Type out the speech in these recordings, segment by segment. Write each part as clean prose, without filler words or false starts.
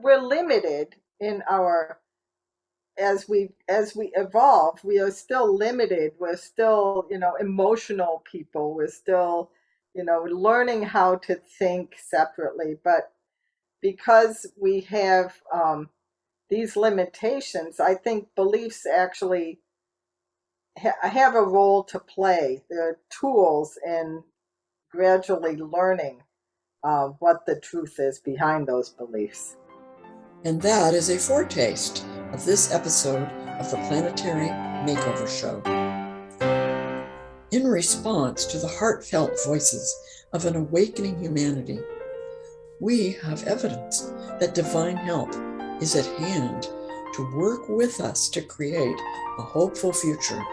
we're limited in our, as we evolve, we are still limited. We're still, emotional people. We're still, learning how to think separately. But because we have these limitations, I think beliefs actually have a role to play. They're tools in gradually learning what the truth is behind those beliefs. And that is a foretaste of this episode of the Planetary Makeover Show. In response to the heartfelt voices of an awakening humanity, we have evidence that divine help is at hand to work with us to create a hopeful future.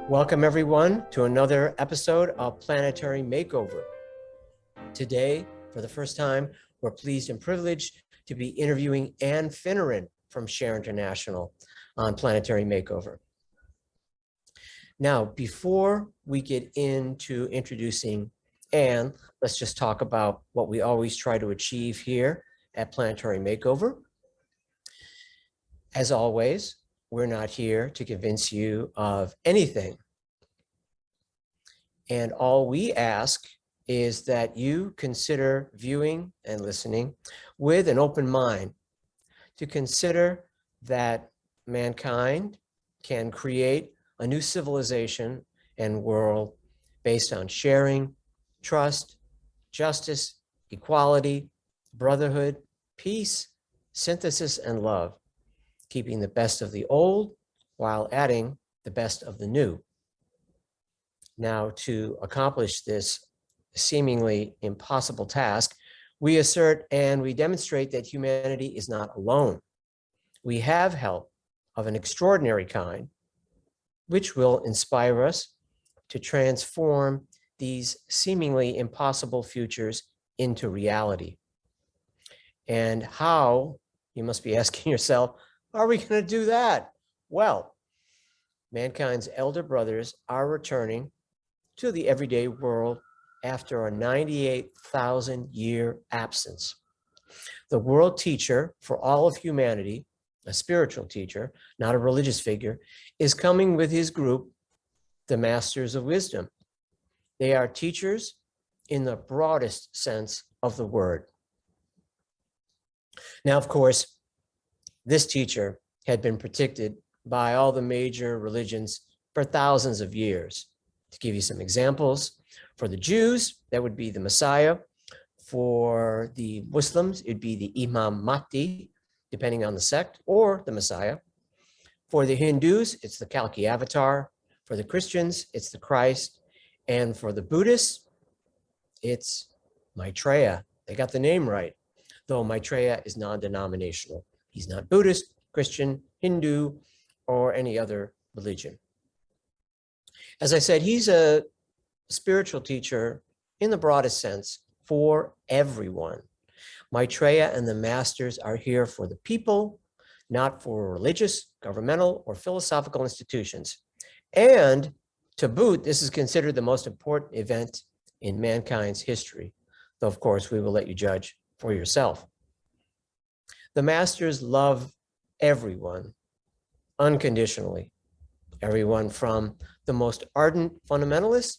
Welcome, everyone, to another episode of Planetary Makeover. Today, for the first time, we're pleased and privileged to be interviewing Ann Finneran from Share International on Planetary Makeover. Now, before we get into introducing Ann, let's just talk about what we always try to achieve here at Planetary Makeover. As always, we're not here to convince you of anything. And all we ask is that you consider viewing and listening with an open mind, to consider that mankind can create a new civilization and world based on sharing, trust, justice, equality, brotherhood, peace, synthesis, and love, keeping the best of the old while adding the best of the new. Now, to accomplish this seemingly impossible task, we assert and we demonstrate that humanity is not alone. We have help of an extraordinary kind, which will inspire us to transform these seemingly impossible futures into reality. And how, you must be asking yourself, are we going to do that? Well, mankind's elder brothers are returning to the everyday world after a 98,000-year absence. The world teacher for all of humanity, a spiritual teacher, not a religious figure, is coming with his group, the Masters of Wisdom. They are teachers in the broadest sense of the word. Now, of course, this teacher had been predicted by all the major religions for thousands of years. To give you some examples, for the Jews, that would be the Messiah. For the Muslims, it'd be the Imam Mahdi, depending on the sect, or the Messiah. For the Hindus, it's the Kalki Avatar. For the Christians, it's the Christ. And for the Buddhists, it's Maitreya. They got the name right, though Maitreya is non-denominational. He's not Buddhist, Christian, Hindu, or any other religion. As I said, he's a spiritual teacher in the broadest sense for everyone. Maitreya and the masters are here for the people, not for religious, governmental, or philosophical institutions. And to boot, this is considered the most important event in mankind's history, though of course we will let you judge for yourself. The masters love everyone unconditionally, everyone from the most ardent fundamentalists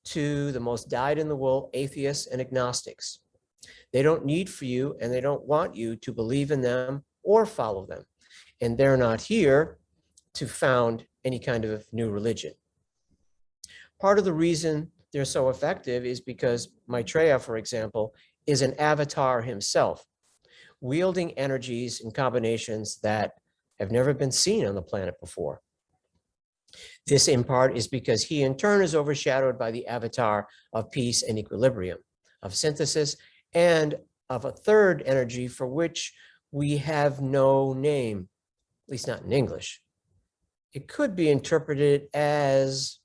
to the most dyed-in-the-wool atheists and agnostics. They don't need for you and they don't want you to believe in them or follow them. And they're not here to found any kind of new religion. Part of the reason they're so effective is because Maitreya, for example, is an avatar himself, wielding energies and combinations that have never been seen on the planet before. This in part is because he in turn is overshadowed by the avatar of peace and equilibrium, of synthesis, and of a third energy for which we have no name, at least not in English. It could be interpreted as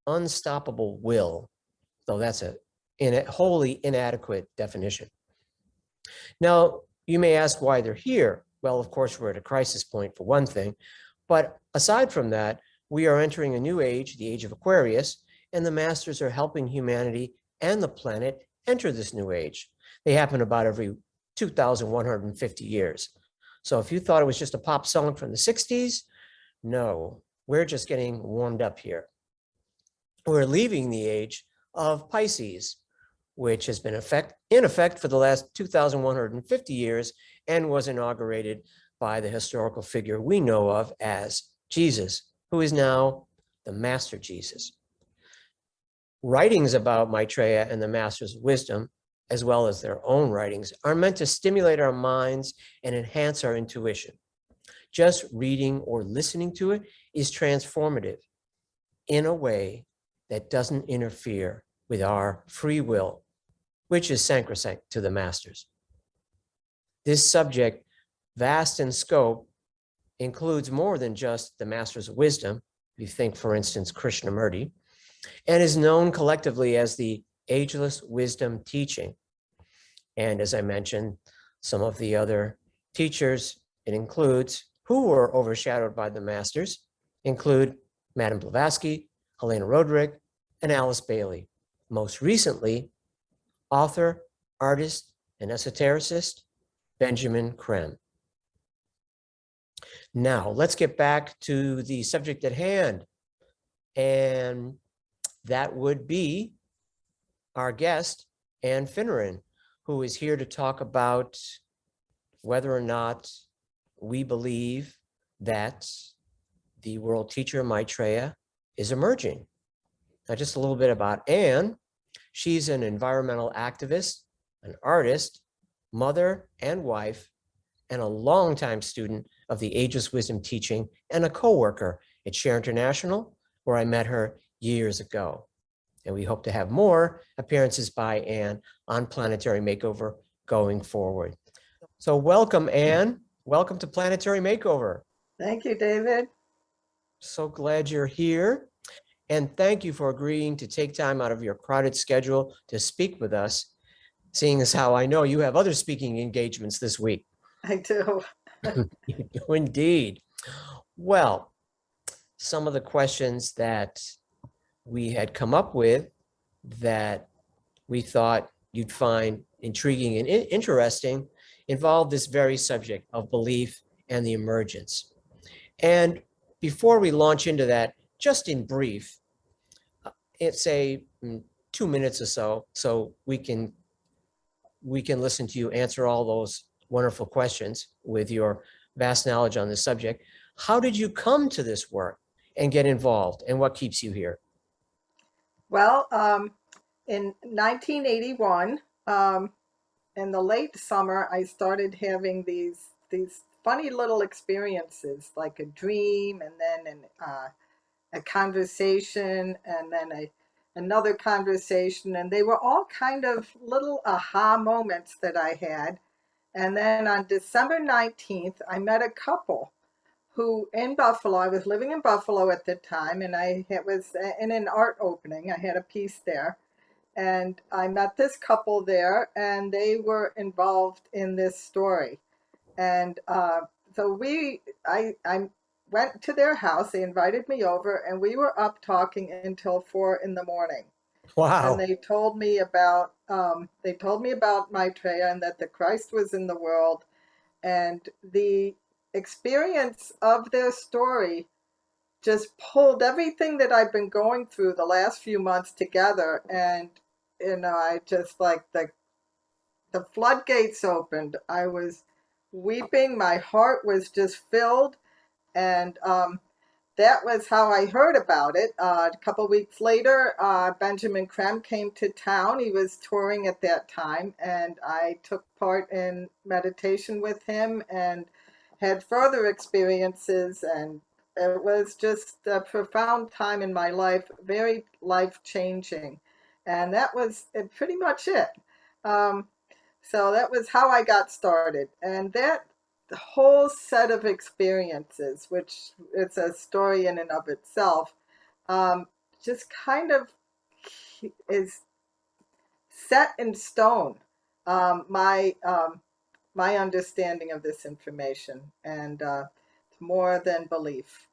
unstoppable will, though that's a wholly inadequate definition. Now, you may ask why they're here. Well, of course, we're at a crisis point for one thing, but aside from that, we are entering a new age, the age of Aquarius, and the masters are helping humanity and the planet enter this new age. They happen about every 2,150 years. So if you thought it was just a pop song from the 60s, no, we're just getting warmed up here. We're leaving the age of Pisces, which has been in effect for the last 2,150 years and was inaugurated by the historical figure we know of as Jesus, who is now the Master Jesus. Writings about Maitreya and the Master's wisdom, as well as their own writings, are meant to stimulate our minds and enhance our intuition. Just reading or listening to it is transformative in a way that doesn't interfere with our free will, which is sacrosanct to the Masters. This subject, vast in scope, includes more than just the Master's wisdom. You think, for instance, Krishnamurti, and is known collectively as the ageless wisdom teaching. And as I mentioned, some of the other teachers it includes who were overshadowed by the Masters include Madame Blavatsky, Helena Roderick, and Alice Bailey. Most recently, author, artist, and esotericist Benjamin Creme. Now, let's get back to the subject at hand. And that would be our guest, Ann Finneran, who is here to talk about whether or not we believe that the world teacher Maitreya is emerging. Now, just a little bit about Ann. She's an environmental activist, an artist, mother and wife, and a longtime student of the Ageless Wisdom teaching and a co-worker at Share International, where I met her years ago. And we hope to have more appearances by Ann on Planetary Makeover going forward. So welcome, Ann. Welcome to Planetary Makeover. Thank you, David. So glad you're here. And thank you for agreeing to take time out of your crowded schedule to speak with us, seeing as how I know you have other speaking engagements this week. I do. You do indeed. Well, some of the questions that we had come up with that we thought you'd find intriguing and interesting involved this very subject of belief and the emergence. And before we launch into that, just in brief, it's 2 minutes or so we can listen to you answer all those wonderful questions with your vast knowledge on this subject. How did you come to this work and get involved, and what keeps you here? Well, in 1981, in the late summer, I started having these funny little experiences, like a dream, and then a conversation, and then another conversation, and they were all kind of little aha moments that I had. And then on December 19th, I met a couple who in Buffalo, I was living in Buffalo at the time, and it was in an art opening. I had a piece there, and I met this couple there, and they were involved in this story. And so I went to their house. They invited me over, and we were up talking until 4 in the morning. Wow. And they told me about Maitreya and that the Christ was in the world, and the experience of their story just pulled everything that I've been going through the last few months together. And I just, like, the floodgates opened. I was weeping. My heart was just filled, and that was how I heard about it. A couple weeks later, Benjamin Creme came to town. He was touring at that time, and I took part in meditation with him and had further experiences, and it was just a profound time in my life, very life-changing. And that was pretty much it. So that was how I got started. And that whole set of experiences, which it's a story in and of itself, just kind of is set in stone. My understanding of this information, and more than belief.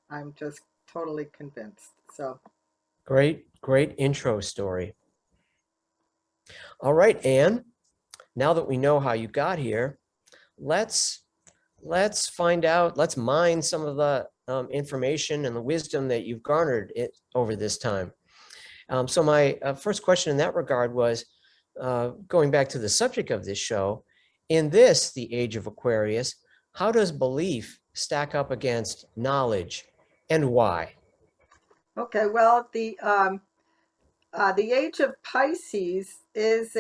I'm just totally convinced. So Great intro story. All right, Ann. now that we know how you got here, let's find out, let's mine some of the information and the wisdom that you've garnered over this time. So my first question in that regard was, going back to the subject of this show, in this, the age of Aquarius, how does belief stack up against knowledge, and why? Okay, well, the age of Pisces is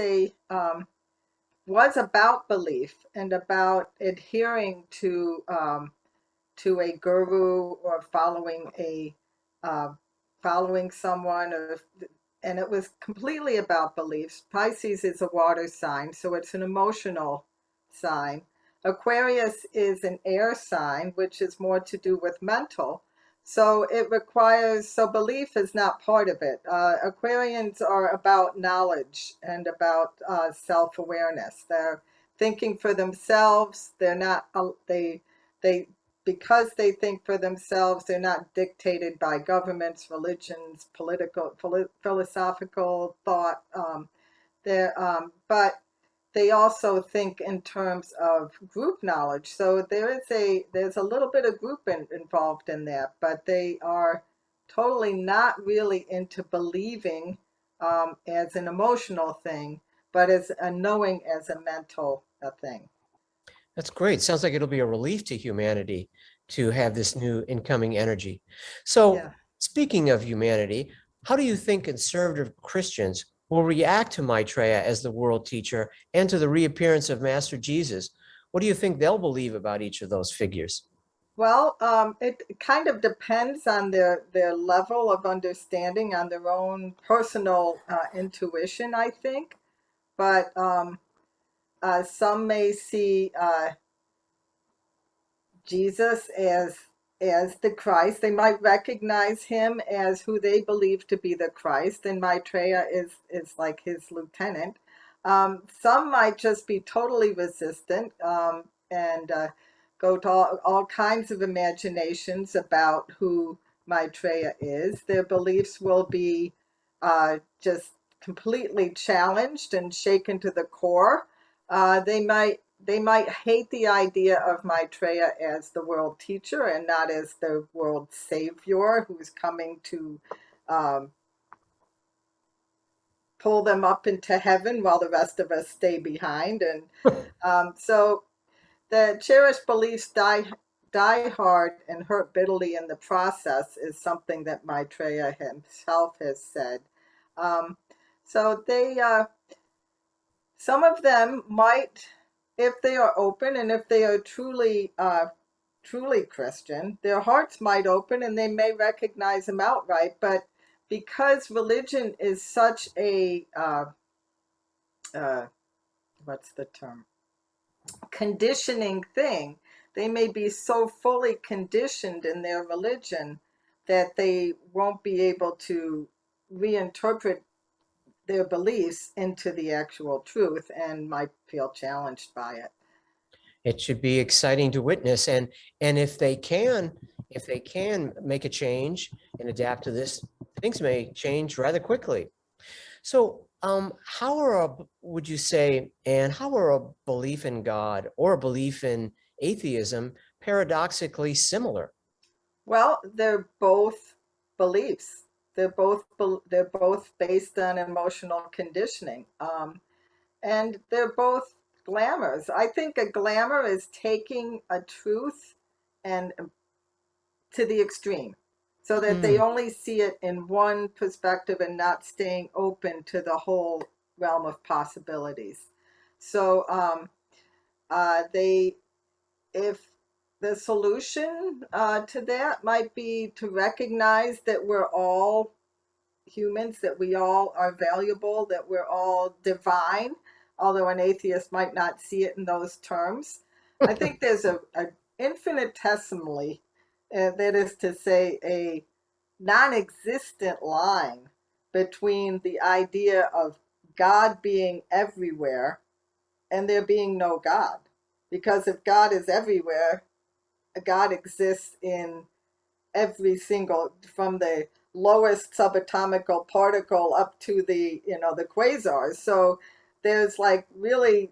was about belief and about adhering to a guru or uh, following someone, and it was completely about beliefs. Pisces is a water sign, so it's an emotional sign. Aquarius is an air sign, which is more to do with mental. So it requires, so belief is not part of it. Aquarians are about knowledge and about self-awareness. They're thinking for themselves. They're not, they, because they think for themselves, they're not dictated by governments, religions, philosophical thought. But they also think in terms of group knowledge. So there's a little bit of involved in that, but they are totally not really into believing as an emotional thing, but as a knowing as a mental thing. That's great. Sounds like it'll be a relief to humanity to have this new incoming energy. So, Yeah. speaking of humanity, how do you think conservative Christians will react to Maitreya as the world teacher and to the reappearance of Master Jesus? What do you think they'll believe about each of those figures? Well, it kind of depends on their level of understanding, on their own personal intuition, I think. But some may see Jesus as the Christ. They might recognize him as who they believe to be the Christ, and Maitreya is like his lieutenant. Some might just be totally resistant and go to all kinds of imaginations about who Maitreya is. Their beliefs will be just completely challenged and shaken to the core. They might hate the idea of Maitreya as the world teacher and not as the world savior who's coming to um, pull them up into heaven while the rest of us stay behind. And so the cherished beliefs die hard and hurt bitterly in the process is something that Maitreya himself has said. Um, so some of them might, if they are open and if they are truly Christian, their hearts might open and they may recognize him outright. But because religion is such a uh, what's the term? Conditioning thing, they may be so fully conditioned in their religion that they won't be able to reinterpret their beliefs into the actual truth and might feel challenged by it. It should be exciting to witness, and if they can make a change and adapt to this, things may change rather quickly. So, would you say, and how are a belief in God or a belief in atheism paradoxically similar? Well, they're both beliefs. They're both based on emotional conditioning, and they're both glamours. I think a glamour is taking a truth and to the extreme, so that they only see it in one perspective and not staying open to the whole realm of possibilities. So they if the solution to that might be to recognize that we're all humans, that we all are valuable, that we're all divine, although an atheist might not see it in those terms. I think there's a infinitesimally, that is to say, a non-existent line between the idea of God being everywhere and there being no God. Because if God is everywhere, God exists in every single, from the lowest subatomical particle up to the quasars. So there's like really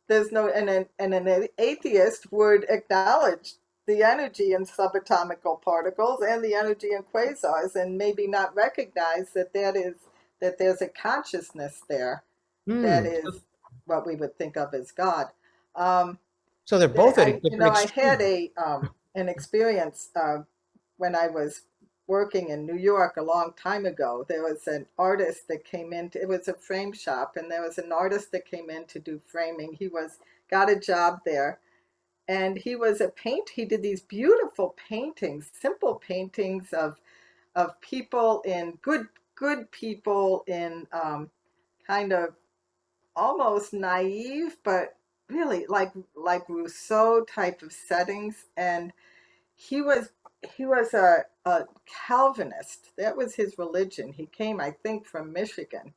there's no and an atheist would acknowledge the energy in subatomic particles and the energy in quasars, and maybe not recognize that that there's a consciousness there that Hmm. is what we would think of as God. Um, So they're both at a different I had extreme. a an experience when I was working in New York a long time ago. There was an artist that came in. It was a frame shop, and there was an artist that came in to do framing. He was got a job there, and he was a paint. He did these beautiful paintings, simple paintings of people in good people in kind of almost naive, but really like Rousseau type of settings. And he was he was a Calvinist. That was his religion. He came, I think, from Michigan,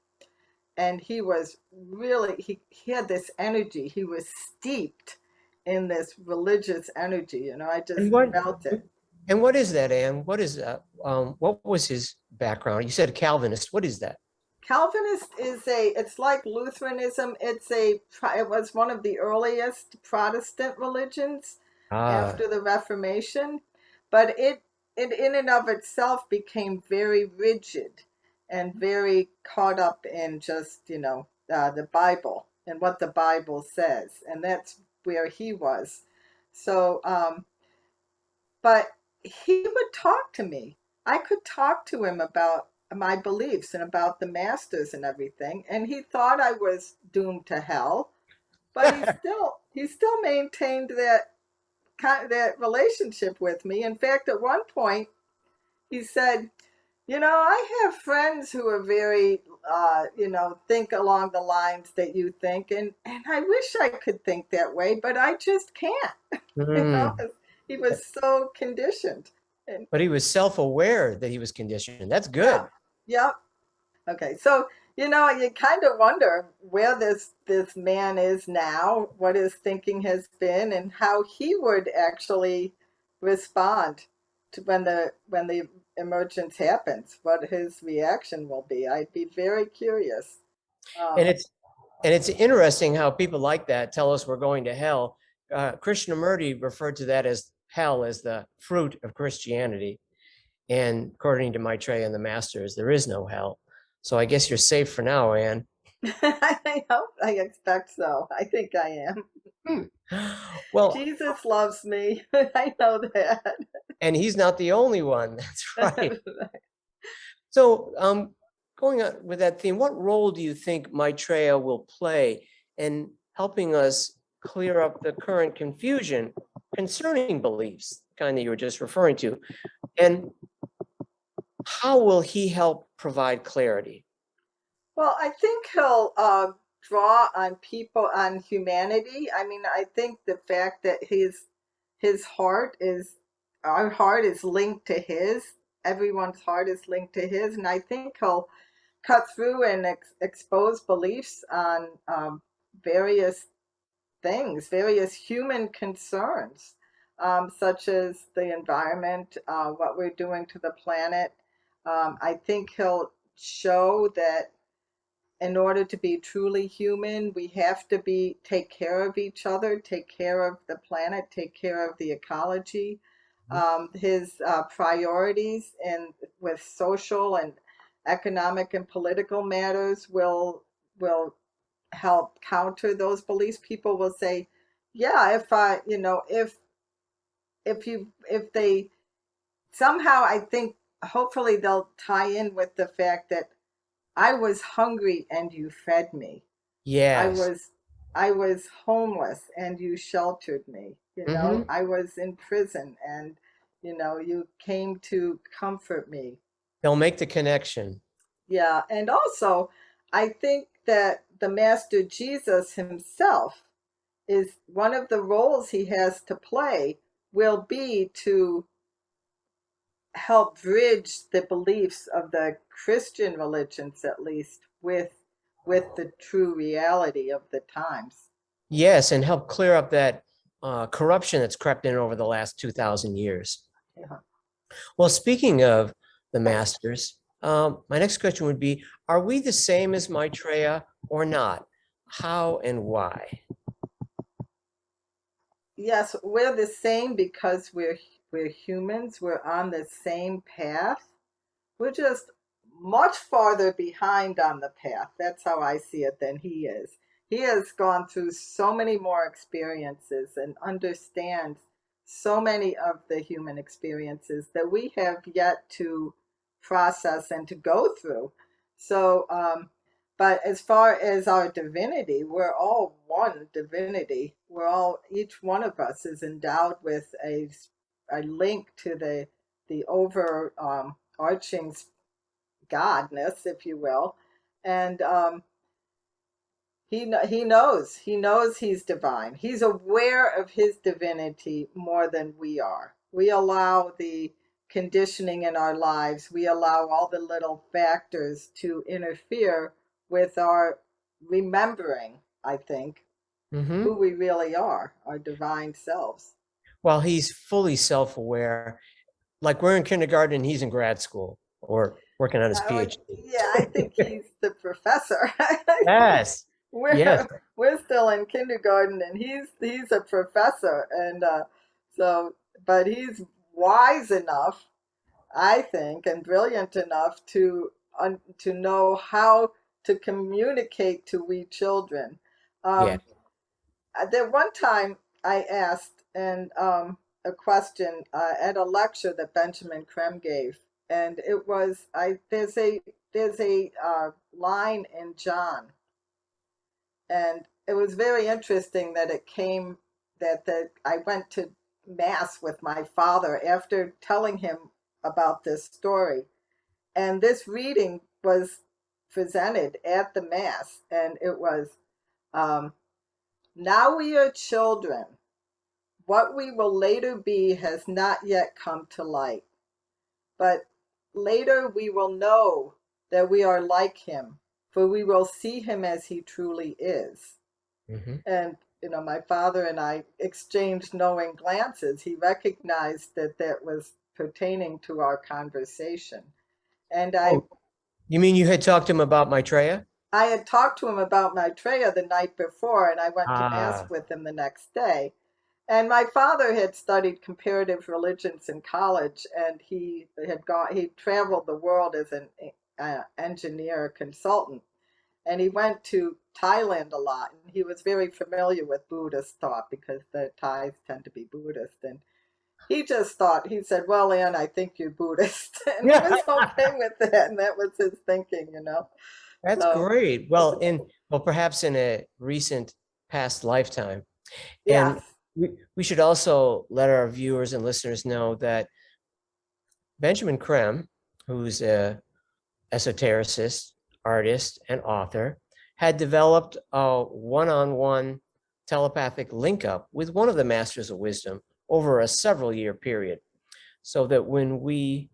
and he was really he had this energy. He was steeped in this religious energy. I just And what felt it. and what is that, Anne? What is that? What was his background? You said Calvinist. What is that? Calvinist is it's like Lutheranism. It was one of the earliest Protestant religions Ah, after the Reformation, but it in and of itself became very rigid and very caught up in just, the Bible and what the Bible says. And that's where he was. So, but he would talk to me. I could talk to him about my beliefs and about the masters and everything, and he thought I was doomed to hell, but he still maintained that relationship with me. In fact, at one point, he said, I have friends who are very, think along the lines that you think, and I wish I could think that way, but I just can't. You know, hmm. he was so conditioned. And But he was self-aware that he was conditioned. That's yeah, good. yeah. Okay, so you kind of wonder where this man is now, what his thinking has been, and how he would actually respond to when the emergence happens. What his reaction will be. I'd be very curious. And Um, it's interesting how people like that tell us we're going to hell. Krishnamurti referred to that as hell as the fruit of Christianity. And according to Maitreya and the masters, there is no hell. So I guess you're safe for now, Anne. I expect so. I think I am. Hmm. Well, Jesus loves me. I know that. and he's not the only one. That's right. So, going on with that theme, what role do you think Maitreya will play in helping us clear up the current confusion concerning beliefs, the kind that you were just referring to? And how will he help provide clarity? Well, I think he'll draw on people, on humanity. I mean, I think the fact that his heart is our heart is linked to his. Everyone's heart is linked to his, and I think he'll cut through and expose beliefs on various things, various human concerns, such as the environment, what we're doing to the planet. I think he'll show that in order to be truly human, we have to take care of each other, take care of the planet, take care of the ecology. His priorities and with social and economic and political matters will help counter those beliefs. People will say, "Yeah, if I, if they somehow, I think, hopefully they'll tie in with the fact that I was hungry and you fed me. I Yes. was I was homeless and you sheltered me. Hmm. I was in prison and you came to comfort me." They'll make the connection. Yeah, and also I think that the Master Jesus himself is one of the roles he has to play will be to help bridge the beliefs of the Christian religions, at least, with the true reality of the times. Yes, and help clear up that corruption that's crept in over the last 2,000 years. Yeah. Well, speaking of the masters, my next question would be, are we the same as Maitreya or not? how and why? Yes, we're the same because we're humans. We're on the same path. We're just much farther behind on the path. That's how I see it than he is. He has gone through so many more experiences and understands so many of the human experiences that we have yet to process and to go through. So, but as far as our divinity, we're all one divinity. We're all, each one of us is endowed with a link to the over arching godness, if you will, and he knows he's divine. He's aware of his divinity more than we are. We allow the conditioning in our lives. We allow all the little factors to interfere with our remembering, I think, Mm-hmm. who we really are, our divine selves. Well, he's fully self-aware. Like we're in kindergarten and he's in grad school or working on his PhD. Yeah, I think he's the professor. Yes. Yes. we're we're still in kindergarten, and he's a professor, and so, but he's wise enough, I think, and brilliant enough to know how to communicate to we children. Yeah. Um, there one time I asked and a question at a lecture that Benjamin Creme gave, and it was I there's a line in John, and it was very interesting that it came that I went to mass with my father after telling him about this story, and this reading was presented at the mass, and it was um, now we are children. What we will later be has not yet come to light, but later we will know that we are like him, for we will see him as he truly is. Mm-hmm. And, my father and I exchanged knowing glances. He recognized that that was pertaining to our conversation. And Oh, you mean you had talked to him about Maitreya? I had talked to him about Maitreya the night before, and I went to mass Ah, with him the next day. And my father had studied comparative religions in college, and he traveled the world as an engineer consultant, and he went to Thailand a lot, and he was very familiar with Buddhist thought because the Thais tend to be Buddhist, and he just thought, he said, well, Ann, I think you're Buddhist, and he was okay with that, and that was his thinking. that's So great. Well, perhaps in a recent past lifetime. And yes. we should also let our viewers and listeners know that Benjamin Creme, who's a esotericist, artist, and author, had developed a one-on-one telepathic link up with one of the masters of wisdom over a several year period. So that when we,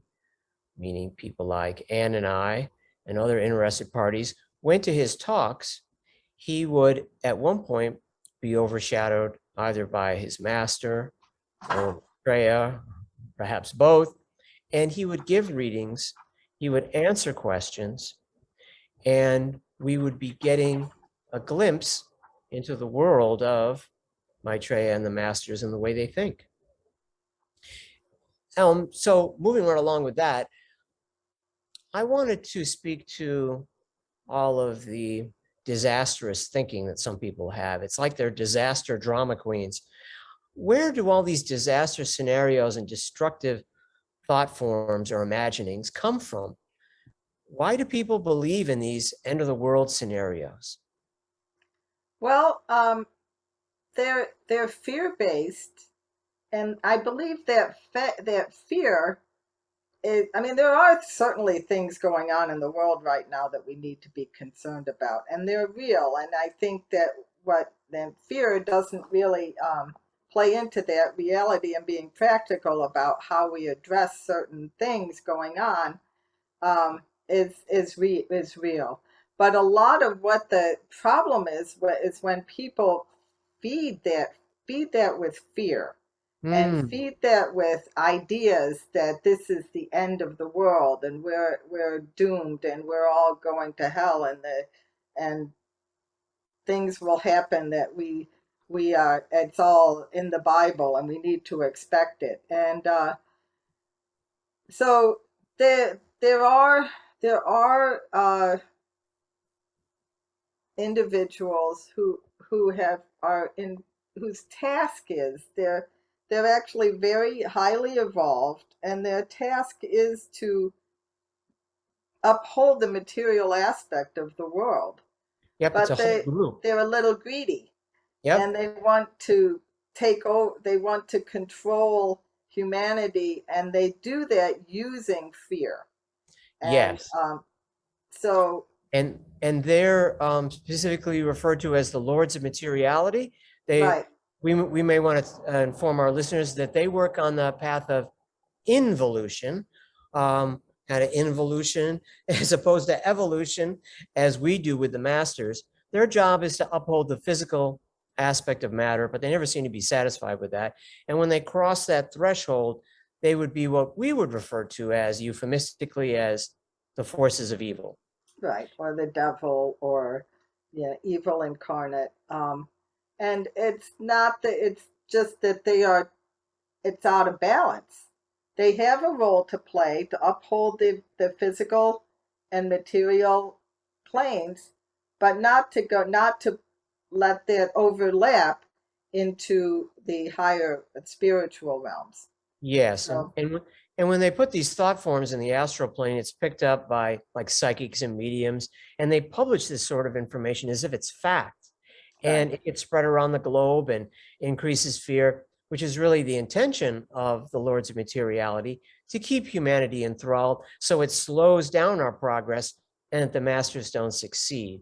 meaning people like Ann and I and other interested parties, went to his talks, he would at one point be overshadowed either by his master or Freya, perhaps both, and he would give readings, he would answer questions, and we would be getting a glimpse into the world of Maitreya and the masters and the way they think. So moving right along with that, I wanted to speak to all of the disastrous thinking that some people have. It's like they're disaster drama queens. Where do all these disaster scenarios and destructive thought forms or imaginings come from? Why do people believe in these end of the world scenarios? Well, they're fear based, and I believe that fear is. I mean, there are certainly things going on in the world right now that we need to be concerned about, and they're real. And I think that what then fear doesn't really play into that reality and being practical about how we address certain things going on is real. But a lot of what the problem is when people feed that feed that with fear and Hmm. feed that with ideas that this is the end of the world and we're doomed and we're all going to hell and things will happen that we are, it's all in the Bible and we need to expect it. And so there are individuals who have are in whose task is they're actually very highly evolved, and their task is to uphold the material aspect of the world, Yep, it's a but whole group. they're a little greedy, Yep. and they want to take over, they want to control humanity, and they do that using fear. And Yes. so And they're specifically referred to as the Lords of Materiality. They right, we may want to inform our listeners that they work on the path of involution, kind of involution as opposed to evolution, as we do with the masters. Their job is to uphold the physical aspect of matter, but they never seem to be satisfied with that. And when they cross that threshold, they would be what we would refer to as euphemistically as the forces of evil. right, or the devil, or yeah, evil incarnate. And it's not that, it's just that it's out of balance. They have a role to play to uphold the physical and material planes, but not to let that overlap into the higher spiritual realms. Yes, So and when they put these thought forms in the astral plane, it's picked up by like psychics and mediums, and they publish this sort of information as if it's fact, right, and it gets spread around the globe and increases fear, which is really the intention of the Lords of Materiality, to keep humanity enthralled, so it slows down our progress, and that the masters don't succeed.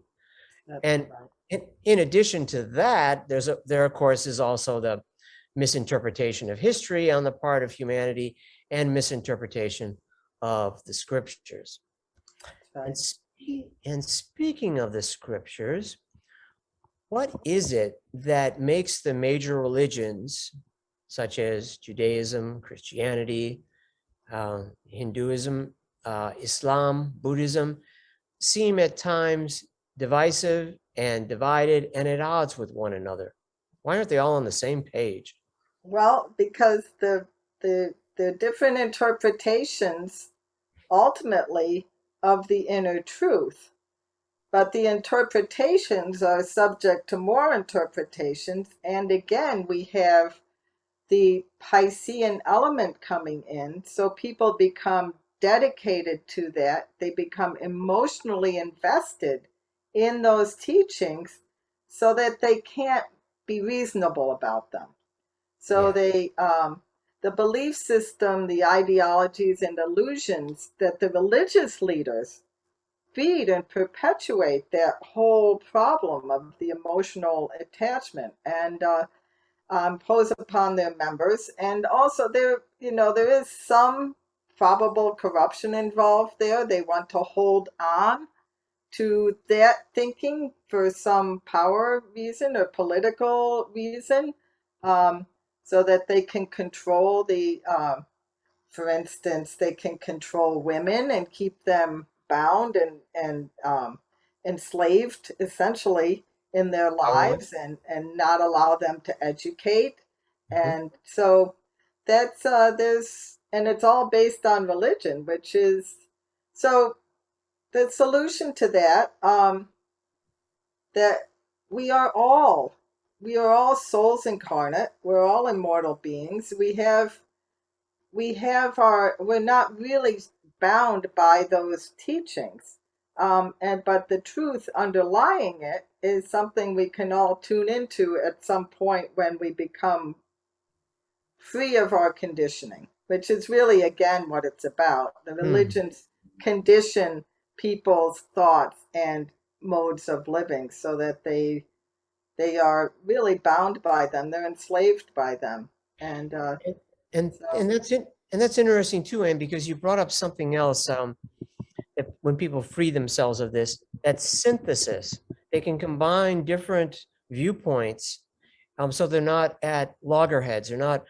that's And right. in addition to that, there of course is also the misinterpretation of history on the part of humanity and misinterpretation of the scriptures. That's And, right. and speaking of the scriptures, what is it that makes the major religions, such as Judaism, Christianity, Hinduism, Islam, Buddhism, seem at times divisive and divided and at odds with one another? Why aren't they all on the same page? Well, because the different interpretations ultimately of the inner truth. But the interpretations are subject to more interpretations. And again, we have the Piscean element coming in. So people become dedicated to that. They become emotionally invested in those teachings so that they can't be reasonable about them. So Yeah. the belief system, the ideologies and illusions that the religious leaders feed and perpetuate that whole problem of the emotional attachment, and impose upon their members. And also there is some probable corruption involved there. They want to hold on to that thinking for some power reason or political reason, um, so that they can control for instance, they can control women and keep them bound and enslaved essentially in their Probably. lives, and not allow them to educate. Mhm. And so that's there's and it's all based on religion, which is so the solution to that, that we are all we are all souls incarnate. We're all immortal beings. We're not really bound by those teachings, but the truth underlying it is something we can all tune into at some point when we become free of our conditioning, which is really again what it's about. The Hmm. religions condition people's thoughts and modes of living so that they are really bound by them. They're enslaved by them, and And and so and that's it. And that's interesting too, Anne, because you brought up something else. That when people free themselves of this, that synthesis, they can combine different viewpoints, so they're not at loggerheads, they're not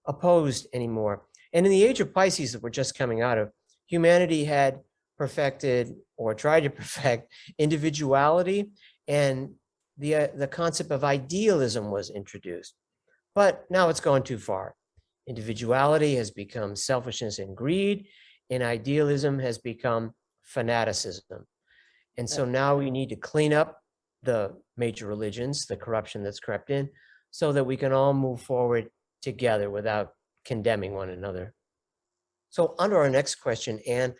opposed anymore. And in the age of Pisces that we're just coming out of, humanity had perfected or tried to perfect individuality and the concept of idealism was introduced. But now it's gone too far. Individuality has become selfishness and greed, and idealism has become fanaticism. And so now we need to clean up the major religions, the corruption that's crept in, so that we can all move forward together without condemning one another. So on to our next question, Anne,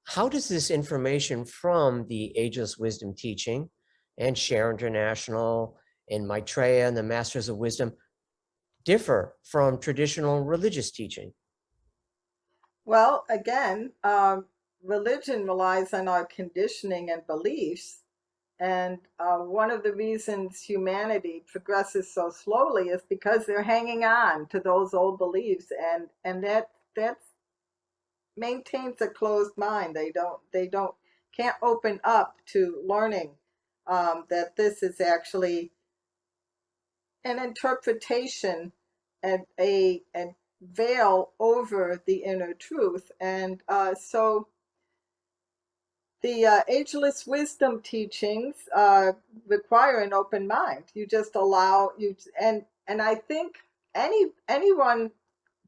how does this information from the Ageless Wisdom teaching and Share International and Maitreya and the Masters of Wisdom differ from traditional religious teaching? Well, again, religion relies on our conditioning and beliefs. And one of the reasons humanity progresses so slowly is because they're hanging on to those old beliefs, and that maintains a closed mind. They don't can't open up to learning that this is actually an interpretation and a veil over the inner truth. And so the ageless wisdom teachings require an open mind. You just allow you, and I think anyone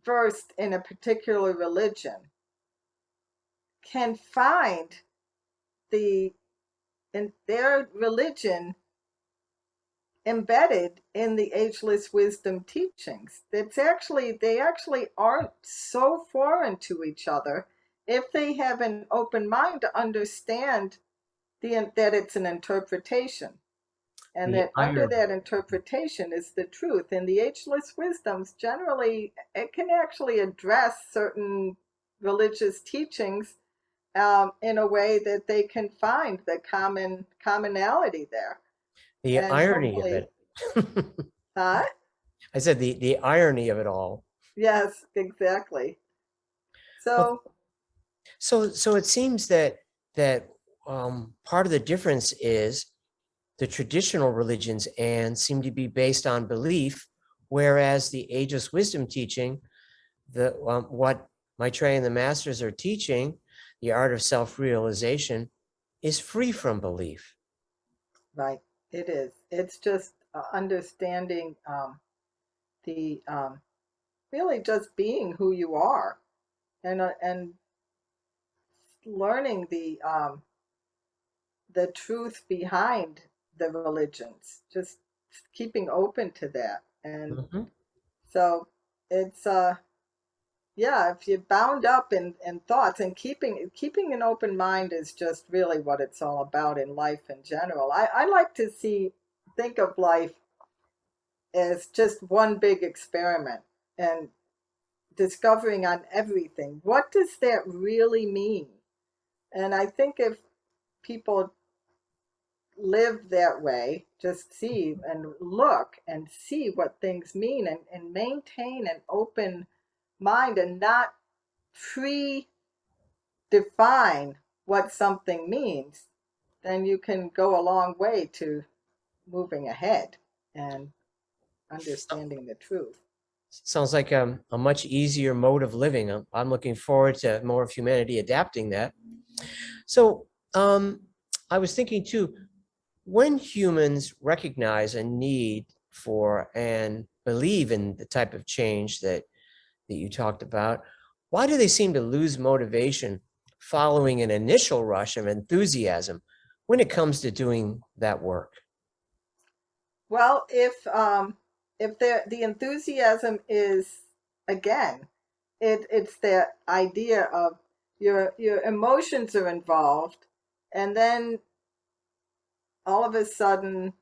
versed in a particular religion can find the in their religion embedded in the ageless wisdom teachings. They actually aren't so foreign to each other if they have an open mind to understand that it's an interpretation, and The that under irony, that interpretation is the truth. And the ageless wisdoms generally, it can actually address certain religious teachings in a way that they can find the commonality there, the and irony of hopefully, it. huh? I said the irony of it all. Yes, exactly. Well, So, so it seems that part of the difference is the traditional religions and seem to be based on belief, whereas the ageless wisdom teaching, what Maitreya and the masters are teaching, the art of self-realization, is free from belief. right, it is. It's just understanding the really just being who you are, and learning the truth behind the religions. Just keeping open to that, and Mhm. so it's yeah, if you're bound up in thoughts, and keeping an open mind is just really what it's all about in life in general. I like to think of life as just one big experiment, and discovering on everything. What does that really mean? And I think if people live that way, just see and look and see what things mean, and maintain an open mind and not predefine what something means, then you can go a long way to moving ahead and understanding the truth. Sounds like a much easier mode of living. I'm looking forward to more of humanity adapting that. So I was thinking too, when humans recognize a need for and believe in the type of change that you talked about, why do they seem to lose motivation following an initial rush of enthusiasm when it comes to doing that work? Well, if the enthusiasm is, again, it's that idea of your emotions are involved, and then all of a sudden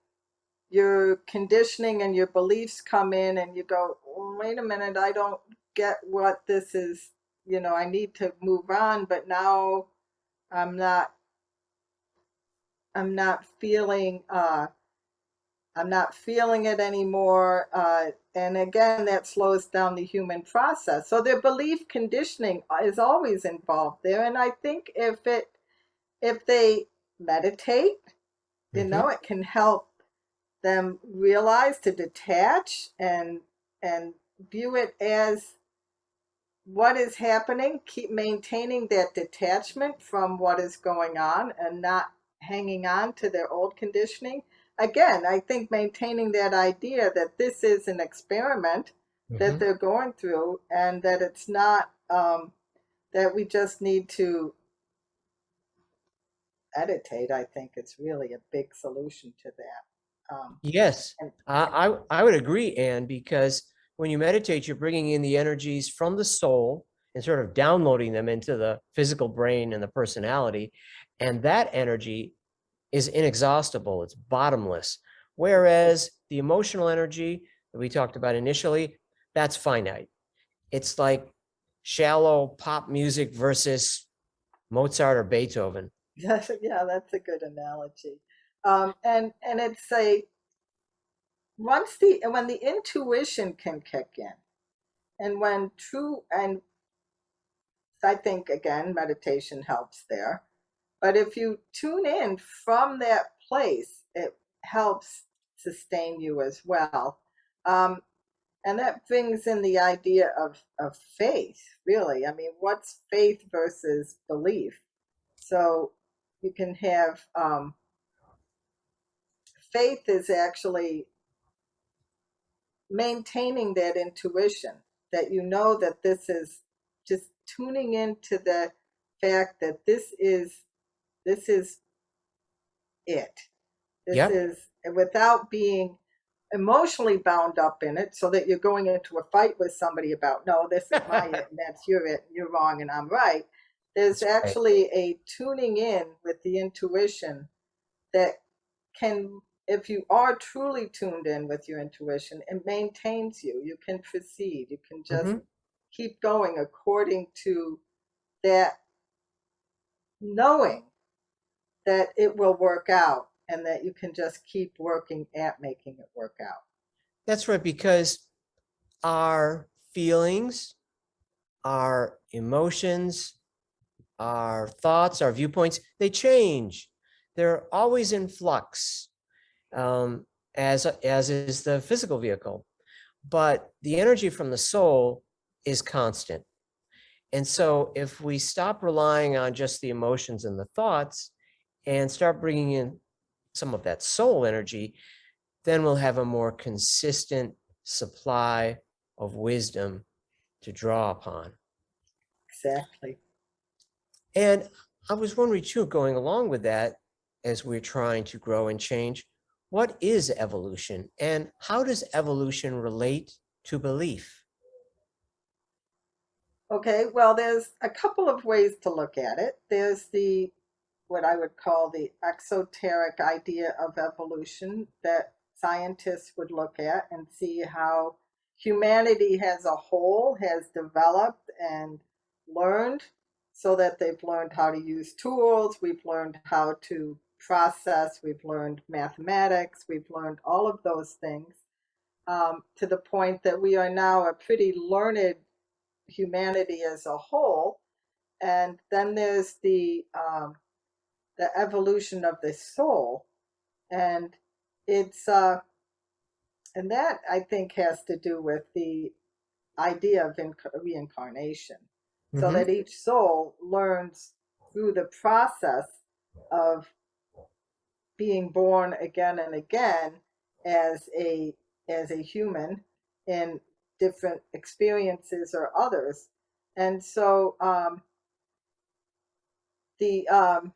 your conditioning and your beliefs come in, and you go, wait a minute, I don't get what this is. I need to move on, but now I'm not I'm not feeling I'm not feeling it anymore. And again, that slows down the human process. So their belief conditioning is always involved there. And I think if they meditate, Mhm. it can help them realize to detach and view it as what is happening, keep maintaining that detachment from what is going on and not hanging on to their old conditioning. again, I think maintaining that idea that this is an experiment that they're going through, and that it's not that we just need to meditate. I think it's really a big solution to that. Yes, And I would agree, Anne, because when you meditate, you're bringing in the energies from the soul and sort of downloading them into the physical brain and the personality. And that energy is inexhaustible, it's bottomless. Whereas the emotional energy that we talked about initially, that's finite. It's like shallow pop music versus Mozart or Beethoven. yeah, that's a good analogy. And it's a when the intuition can kick in, and when true, and I think again meditation helps there. But if you tune in from that place, it helps sustain you as well. Um, and that brings in the idea of faith, really. I mean, what's faith versus belief? So you can have faith is actually maintaining that intuition, that you know that this is just tuning into the fact that this is it. This Yep. is without being emotionally bound up in it, so that you're going into a fight with somebody about, no, this is my it and that's your it, and you're wrong and I'm right. There's That's right. actually a tuning in with the intuition that can, if you are truly tuned in with your intuition, it maintains you. You can proceed. You can just Mhm. keep going according to that, knowing that it will work out and that you can just keep working at making it work out. That's right, because our feelings, our emotions, our thoughts, our viewpoints, they change. They're always in flux, as is the physical vehicle. But the energy from the soul is constant. And so if we stop relying on just the emotions and the thoughts and start bringing in some of that soul energy, then we'll have a more consistent supply of wisdom to draw upon. Exactly. And I was wondering too, going along with that, as we're trying to grow and change, what is evolution and how does evolution relate to belief? Okay, well, there's a couple of ways to look at it. There's the what I would call the exoteric idea of evolution that scientists would look at and see how humanity as a whole has developed and learned, so that they've learned how to use tools, we've learned how to process, we've learned mathematics, we've learned all of those things, to the point that we are now a pretty learned humanity as a whole. And then there's the evolution of the soul, and it's and that I think has to do with the idea of reincarnation, so Mm-hmm. that each soul learns through the process of being born again and again as a human in different experiences or others. And so the um,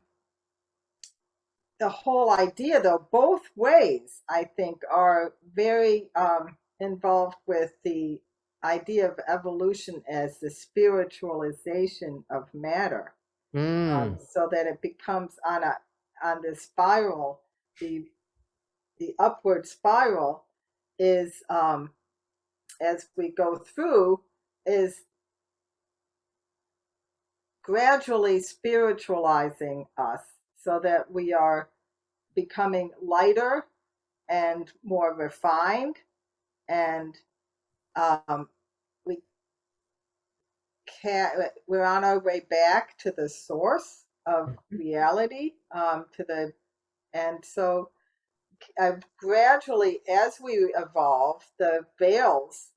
the whole idea, though, both ways, I think, are very involved with the idea of evolution as the spiritualization of matter, Mm. so that it becomes on this spiral. The upward spiral is, as we go through, is gradually spiritualizing us, so that we are becoming lighter and more refined, and um, we can we're on our way back to the source of reality, to the and so gradually, as we evolve, the veils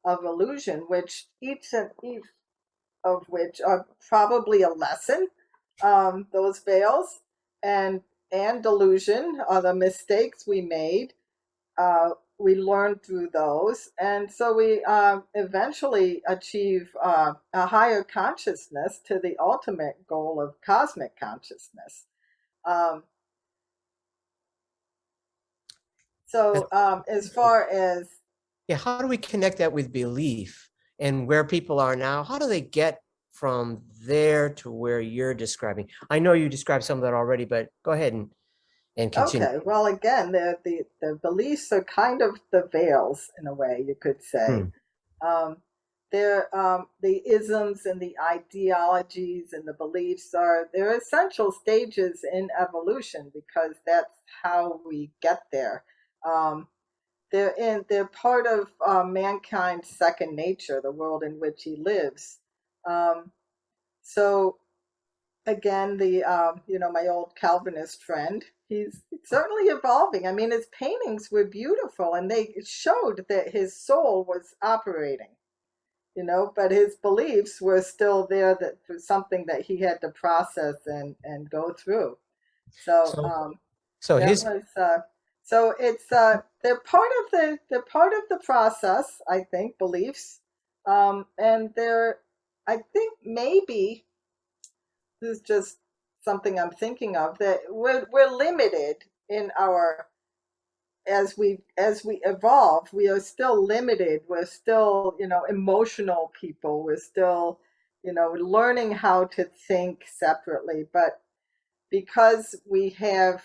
of illusion, which each of which are probably a lesson, those veils, and and delusion, the mistakes we made. We learn through those, and so we eventually achieve a higher consciousness to the ultimate goal of cosmic consciousness. Um, so, as far as Yeah, how do we connect that with belief and where people are now? How do they get from there to where you're describing? I know you described some of that already, but go ahead and continue. okay, well, again, the beliefs are kind of the veils in a way, you could say. Hmm. Um, the isms and the ideologies and the beliefs they're essential stages in evolution because that's how we get there. Um, they're part of mankind's second nature, the world in which he lives. Um, so again, the my old Calvinist friend, he's certainly evolving. I mean, his paintings were beautiful, and they showed that his soul was operating. But his beliefs were still there, that for something that he had to process and go through. So So, so that his was so it's they're part of the process, I think, beliefs. And they're I think maybe this is just something I'm thinking of, that we're limited in our as we evolve. We are still limited. We're still, emotional people. We're still, learning how to think separately. But because we have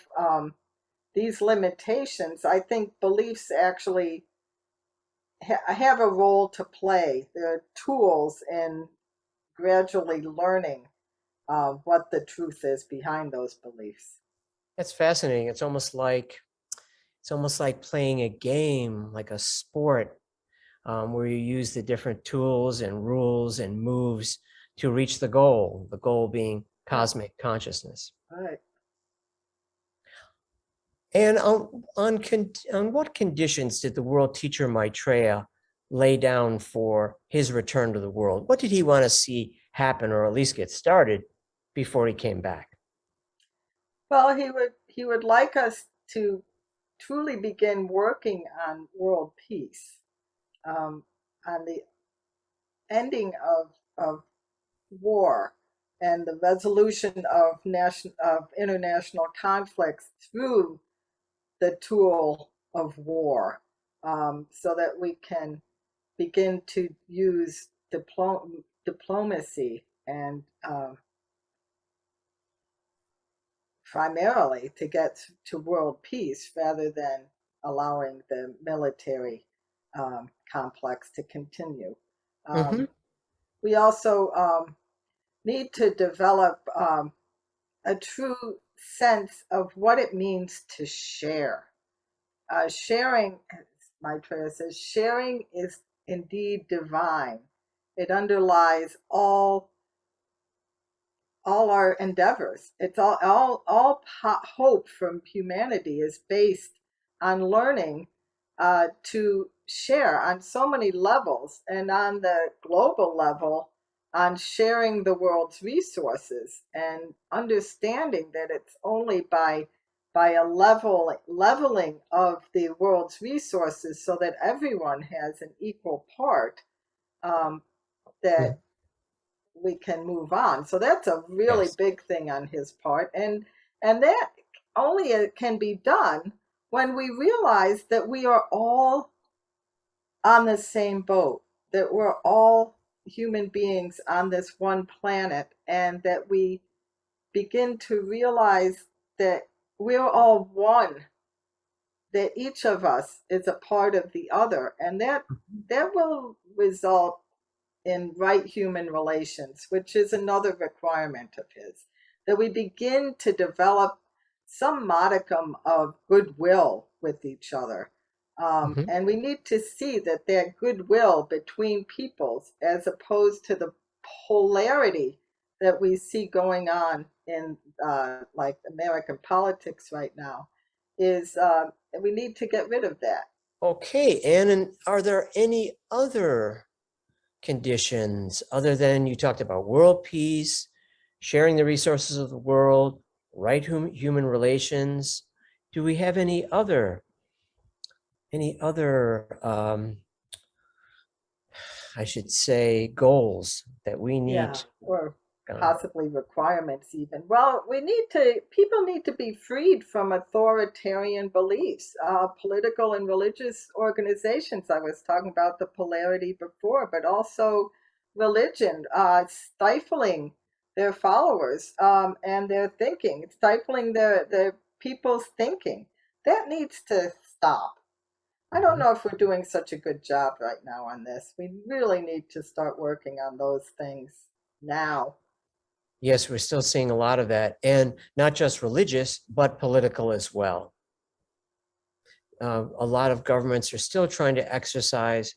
these limitations, I think beliefs actually have a role to play. They're tools in gradually learning what the truth is behind those beliefs. That's fascinating. It's almost like playing a game, like a sport, where you use the different tools and rules and moves to reach the goal being Yeah, cosmic consciousness. right. And on what conditions did the world teacher Maitreya lay down for his return to the world? What did he want to see happen, or at least get started, before he came back? Well, he would like us to truly begin working on world peace, um, on the ending of war and the resolution of international conflicts through the tool of war, so that we can begin to use diplomacy and primarily to get to world peace rather than allowing the military complex to continue. Mm-hmm. Um, we also need to develop a true sense of what it means to share. Sharing, as Maitreya says, sharing is indeed divine. It underlies all our endeavors. It's all hope from humanity is based on learning to share on so many levels, and on the global level, on sharing the world's resources and understanding that it's only by a leveling of the world's resources so that everyone has an equal part, that we can move on. So that's a really Yes. big thing on his part, and that only can be done when we realize that we are all on the same boat, that we're all human beings on this one planet, and that we begin to realize that we're all one, that each of us is a part of the other, and that will result in right human relations, which is another requirement of his, that we begin to develop some modicum of goodwill with each other. Mm-hmm. And we need to see that goodwill between peoples, as opposed to the polarity that we see going on in like American politics right now, is we need to get rid of that. Okay, Ann, and are there any other conditions other than you talked about world peace, sharing the resources of the world? right human relations? Do we have any other I should say, goals that we need Yeah, to or work on? possibly requirements even. Well, people need to be freed from authoritarian beliefs. Political and religious organizations, I was talking about the polarity before, but also religion, stifling their followers and their thinking, stifling their people's thinking. That needs to stop. I don't Mhm. know if we're doing such a good job right now on this. We really need to start working on those things now. Yes, we're still seeing a lot of that, and not just religious, but political as well. A lot of governments are still trying to exercise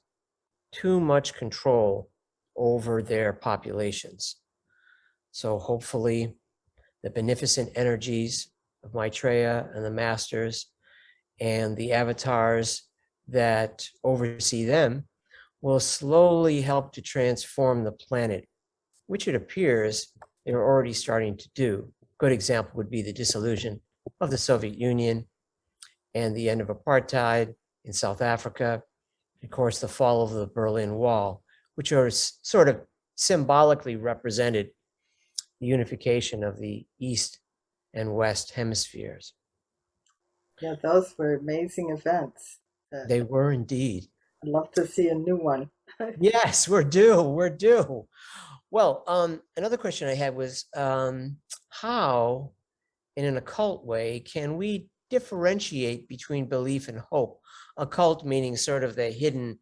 too much control over their populations. So hopefully, the beneficent energies of Maitreya and the masters and the avatars that oversee them will slowly help to transform the planet, which it appears they're already starting to do. Good example would be the dissolution of the Soviet Union and the end of apartheid in South Africa. Of course, the fall of the Berlin Wall, which are sort of symbolically represented the unification of the East and West hemispheres. Yeah, those were amazing events. They were indeed. I'd love to see a new one. Yes, we're due. We're due. Well, another question I had was how, in an occult way, can we differentiate between belief and hope? Occult meaning sort of the hidden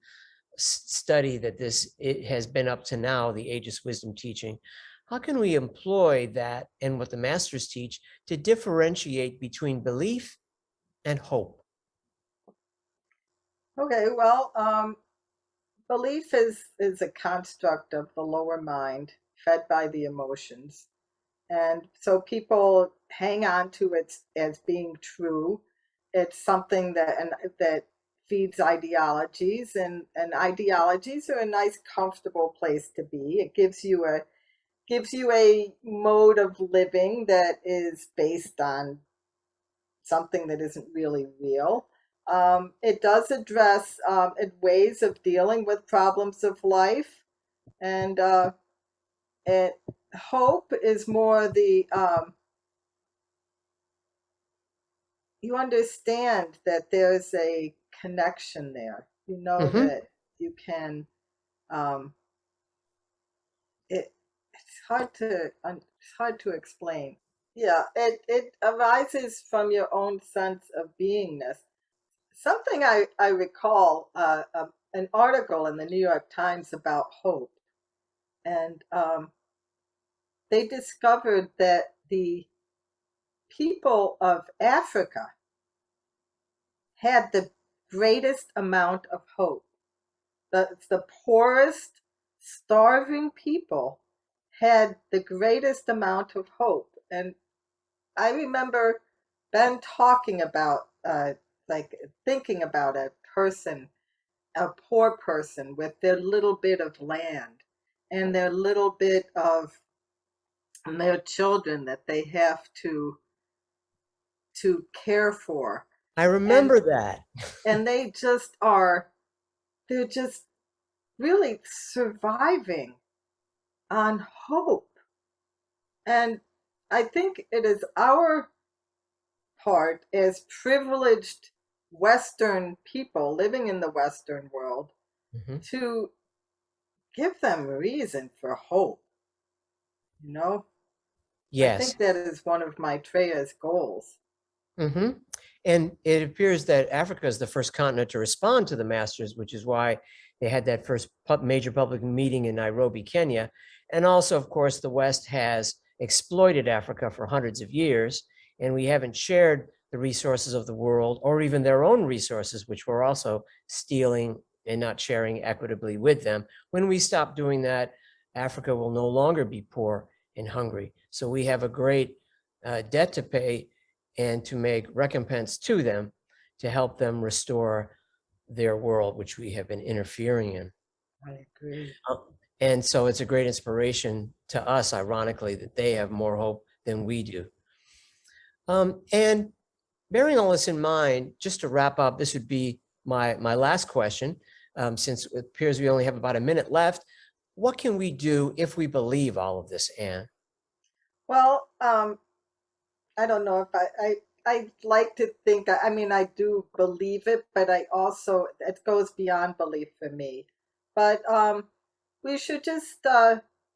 study that it has been up to now, the ageless wisdom teaching. How can we employ that and what the masters teach to differentiate between belief and hope? Okay, well, belief is a construct of the lower mind fed by the emotions. And so people hang on to it as being true. It's something that feeds ideologies, and ideologies are a nice, comfortable place to be. It gives you a mode of living that is based on something that isn't really real. It does address ways of dealing with problems of life, and it, hope is more the you understand that there's a connection there. You know Mm-hmm. that you can. Um, it's hard to explain. Yeah, it arises from your own sense of beingness. Something I recall an article in the New York Times about hope, and they discovered that the people of Africa had the greatest amount of hope. The poorest, starving people had the greatest amount of hope. And I remember Ben talking about, like, thinking about a poor person with their little bit of land and their little bit of and their children that they have to care for. I And remember that. they just they're just really surviving on hope. And I think it is our part as privileged Western people living in the Western world Mm-hmm. to give them reason for hope. You know, I Yes. think that is one of Maitreya's goals. Mm-hmm. And it appears that Africa is the first continent to respond to the masters, which is why they had that first major public meeting in Nairobi, Kenya. And also, of course, the West has exploited Africa for hundreds of years, and we haven't shared the resources of the world or even their own resources, which we're also stealing and not sharing equitably with them. When we stop doing that, Africa will no longer be poor and hungry. So we have a great debt to pay and to make recompense to them to help them restore their world, which we have been interfering in. I agree. Uh, And so it's a great inspiration to us, ironically, that they have more hope than we do. And bearing all this in mind, just to wrap up, this would be my last question, since it appears we only have about a minute left. What can we do if we believe all of this, Ann? Well, I don't know if I like to think, I mean, I do believe it, but I also, it goes beyond belief for me. But we should just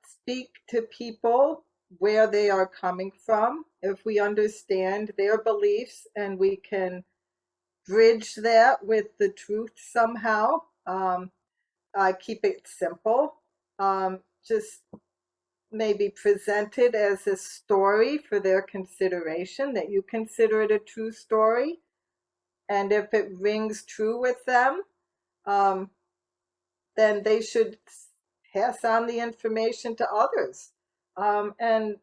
speak to people where they are coming from. If we understand their beliefs and we can bridge that with the truth somehow, keep it simple. Just maybe present it as a story for their consideration, that you consider it a true story. And if it rings true with them, um, then they should pass on the information to others. And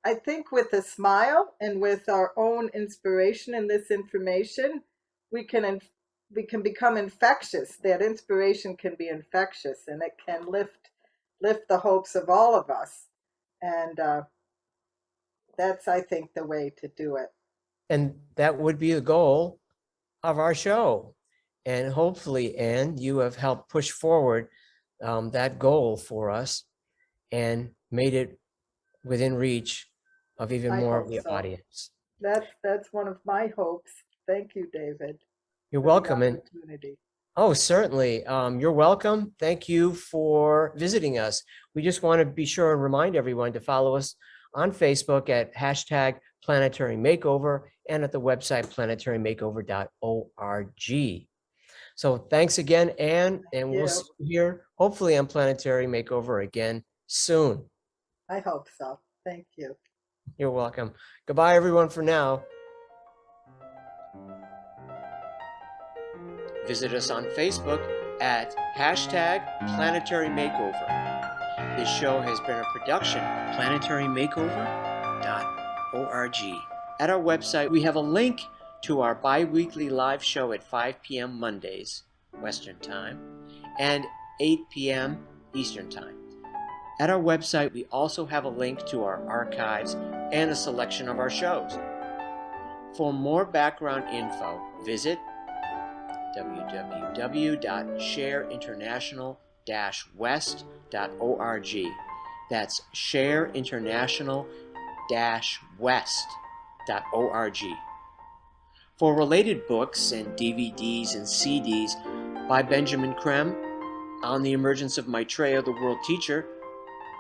I think with a smile and with our own inspiration in this information, we can we can become infectious. That inspiration can be infectious, and it can lift the hopes of all of us. And that's, I think, the way to do it. And that would be the goal of our show. And hopefully, Ann, you have helped push forward that goal for us and made it within reach of even I more of hope the so. audience. That's one of my hopes. Thank you, David, You're for the welcome. And opportunity. oh, certainly. You're welcome. Thank you for visiting us. We just want to be sure and remind everyone to follow us on Facebook at #Planetary Makeover and at the website planetarymakeover.org. So thanks again, Ann, and we'll see you here hopefully on Planetary Makeover again soon. I hope so. Thank you. You're welcome. Goodbye, everyone, for now. Visit us on Facebook at #Planetary Makeover. This show has been a production of planetarymakeover.org. At our website, we have a link to our bi-weekly live show at 5 p.m. Mondays, Western Time, and 8 p.m. Eastern Time. At our website, we also have a link to our archives and a selection of our shows. For more background info, visit www.shareinternational-west.org. That's shareinternational-west.org. For related books and DVDs and CDs by Benjamin Creme on the emergence of Maitreya, the world teacher,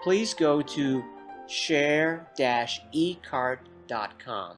please go to share-ecart.com.